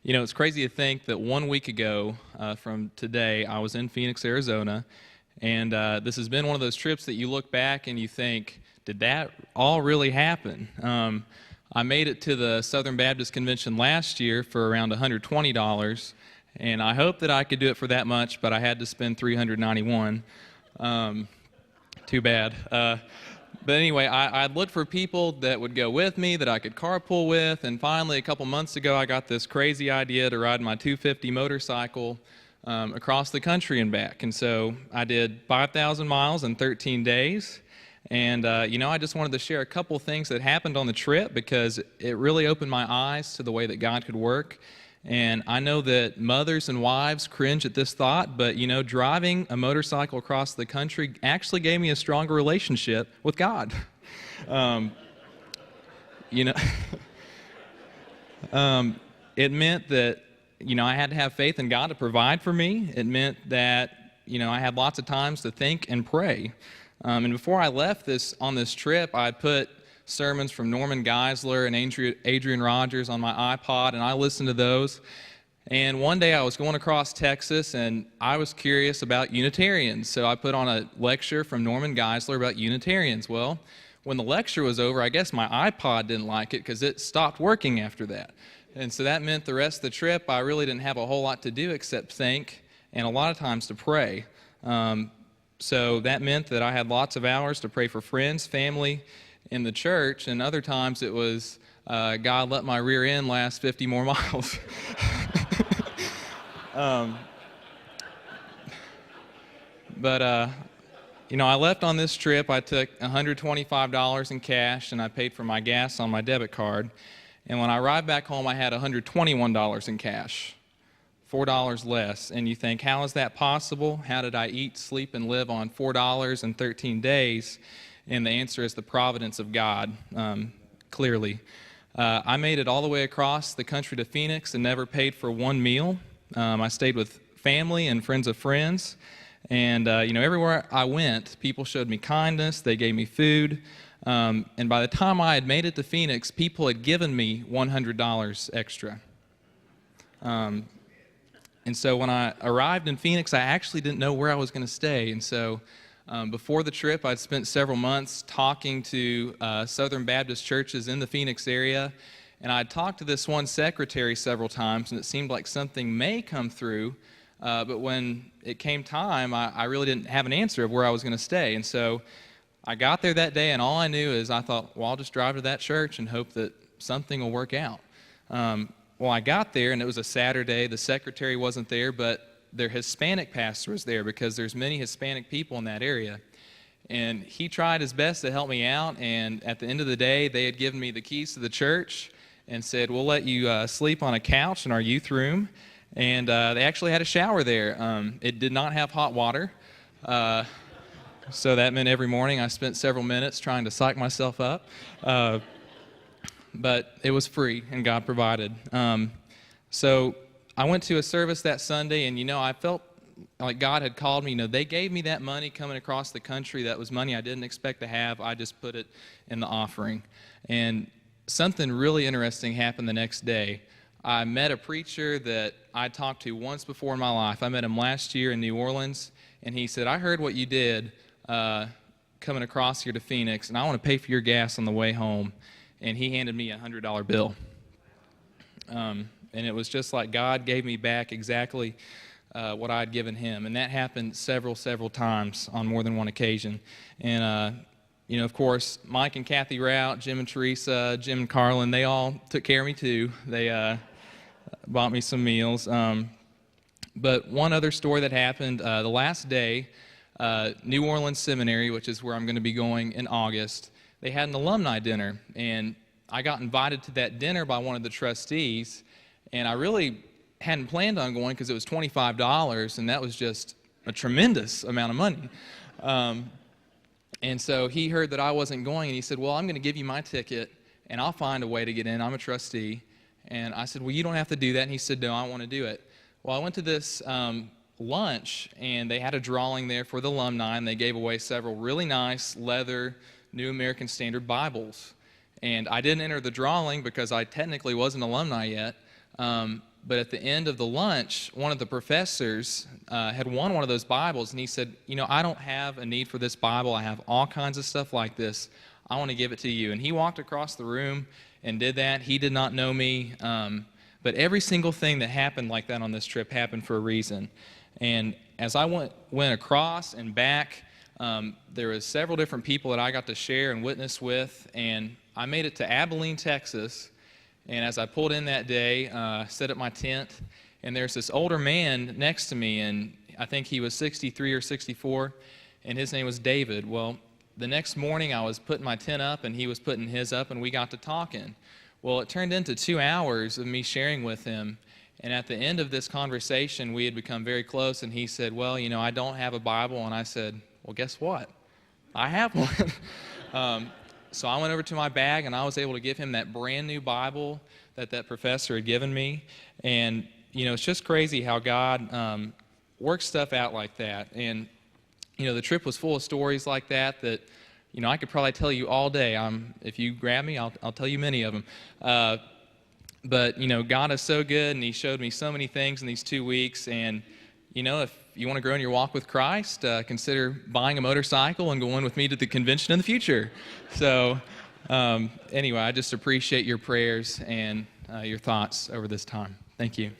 It's crazy to think that 1 week ago from today, I was in Phoenix, Arizona, and this has been one of those trips that you look back and you think, did that all really happen? I made it to the Southern Baptist Convention last year for around $120, and I hoped that I could do it for that much, but I had to spend $391. Too bad. But anyway, I'd looked for people that would go with me, that I could carpool with, and finally, a couple months ago, I got this crazy idea to ride my 250 motorcycle across the country and back. And so I did 5,000 miles in 13 days. And, I just wanted to share a couple things that happened on the trip because it really opened my eyes to the way that God could work. And I know that mothers and wives cringe at this thought, but, driving a motorcycle across the country actually gave me a stronger relationship with God. It meant that, I had to have faith in God to provide for me. It meant that, I had lots of times to think and pray. And before I left on this trip, I put sermons from Norman Geisler and Adrian Rogers on my iPod, and I listened to those. And one day I was going across Texas, and I was curious about Unitarians. So I put on a lecture from Norman Geisler about Unitarians. Well, when the lecture was over, I guess my iPod didn't like it because it stopped working after that. And so that meant the rest of the trip, I really didn't have a whole lot to do except think, and a lot of times to pray. So that meant that I had lots of hours to pray for friends, family, in the church, and other times it was, God, let my rear end last 50 more miles. I left on this trip. I took $125 in cash, and I paid for my gas on my debit card. And when I arrived back home, I had $121 in cash, $4 less. And you think, how is that possible? How did I eat, sleep, and live on $4 in 13 days? And the answer is the providence of God, clearly. I made it all the way across the country to Phoenix and never paid for one meal. I stayed with family and friends of friends. And, everywhere I went, people showed me kindness. They gave me food. And by the time I had made it to Phoenix, people had given me $100 extra. And so when I arrived in Phoenix, I actually didn't know where I was going to stay. And so before the trip, I'd spent several months talking to Southern Baptist churches in the Phoenix area, and I'd talked to this one secretary several times, and it seemed like something may come through, but when it came time, I really didn't have an answer of where I was going to stay. And so I got there that day, and all I knew is I thought, well, I'll just drive to that church and hope that something will work out. Well, I got there, and it was a Saturday. The secretary wasn't there, but their Hispanic pastor was there because there's many Hispanic people in that area. And he tried his best to help me out, and at the end of the day, they had given me the keys to the church and said, we'll let you sleep on a couch in our youth room. And they actually had a shower there. It did not have hot water, so that meant every morning I spent several minutes trying to psych myself up. But it was free, and God provided. So I went to a service that Sunday, and, I felt like God had called me. They gave me that money coming across the country. That was money I didn't expect to have. I just put it in the offering. And something really interesting happened the next day. I met a preacher that I talked to once before in my life. I met him last year in New Orleans, and he said, I heard what you did coming across here to Phoenix, and I want to pay for your gas on the way home. And he handed me a $100 bill. And it was just like God gave me back exactly what I had given him. And that happened several times on more than one occasion. And, of course, Mike and Kathy Rout, Jim and Teresa, Jim and Carlin, they all took care of me too. They bought me some meals. But one other story that happened, the last day, New Orleans Seminary, which is where I'm going to be going in August, they had an alumni dinner. And I got invited to that dinner by one of the trustees. And I really hadn't planned on going because it was $25, and that was just a tremendous amount of money. And so he heard that I wasn't going, and he said, well, I'm going to give you my ticket, and I'll find a way to get in. I'm a trustee. And I said, well, you don't have to do that. And he said, no, I want to do it. Well, I went to this lunch, and they had a drawing there for the alumni, and they gave away several really nice leather New American Standard Bibles. And I didn't enter the drawing because I technically wasn't an alumni yet. But at the end of the lunch, one of the professors had won one of those Bibles, and he said, I don't have a need for this Bible. I have all kinds of stuff like this. I want to give it to you. And he walked across the room and did that. He did not know me, but every single thing that happened like that on this trip happened for a reason. And as I went across and back, there was several different people that I got to share and witness with, and I made it to Abilene, Texas. And as I pulled in that day, set up my tent, and there's this older man next to me, and I think he was 63 or 64, and his name was David. Well, the next morning I was putting my tent up, and he was putting his up, and we got to talking. Well, it turned into 2 hours of me sharing with him, and at the end of this conversation, we had become very close, and he said, well, I don't have a Bible, and I said, well, guess what? I have one. So I went over to my bag, and I was able to give him that brand new Bible that professor had given me. And, it's just crazy how God works stuff out like that. And, the trip was full of stories like that I could probably tell you all day. If you grab me, I'll tell you many of them. But, God is so good, and He showed me so many things in these 2 weeks. And, if you want to grow in your walk with Christ, consider buying a motorcycle and going with me to the convention in the future. So anyway, I just appreciate your prayers and your thoughts over this time. Thank you.